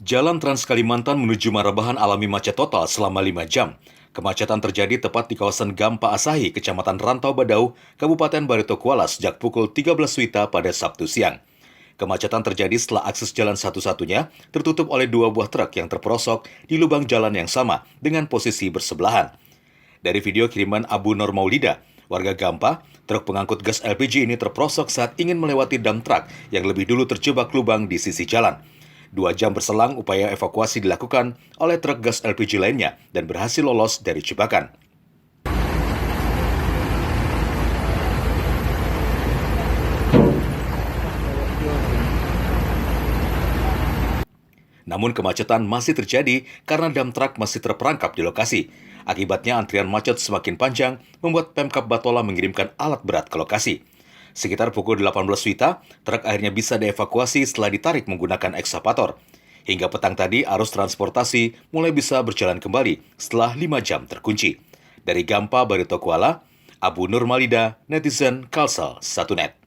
Jalan Trans Kalimantan menuju Marabahan alami macet total selama 5 jam. Kemacetan terjadi tepat di kawasan Gampa Asahi, Kecamatan Rantau Badau, Kabupaten Barito Kuala sejak pukul 13 WITA pada Sabtu siang. Kemacetan terjadi setelah akses jalan satu-satunya tertutup oleh 2 buah truk yang terperosok di lubang jalan yang sama dengan posisi bersebelahan. Dari video kiriman Abu Nur Maulida, warga Gampa, truk pengangkut gas LPG ini terperosok saat ingin melewati dam truk yang lebih dulu terjebak lubang di sisi jalan. 2 jam berselang, upaya evakuasi dilakukan oleh truk gas LPG lainnya dan berhasil lolos dari jebakan. Namun kemacetan masih terjadi karena dam truk masih terperangkap di lokasi. Akibatnya antrian macet semakin panjang, membuat Pemkab Batola mengirimkan alat berat ke lokasi. Sekitar pukul 18 WITA, truk akhirnya bisa dievakuasi setelah ditarik menggunakan ekskavator. Hingga petang tadi, arus transportasi mulai bisa berjalan kembali setelah 5 jam terkunci. Dari Gampa, Barito Kuala, Abu Nur Malida, netizen Kalsel 1net.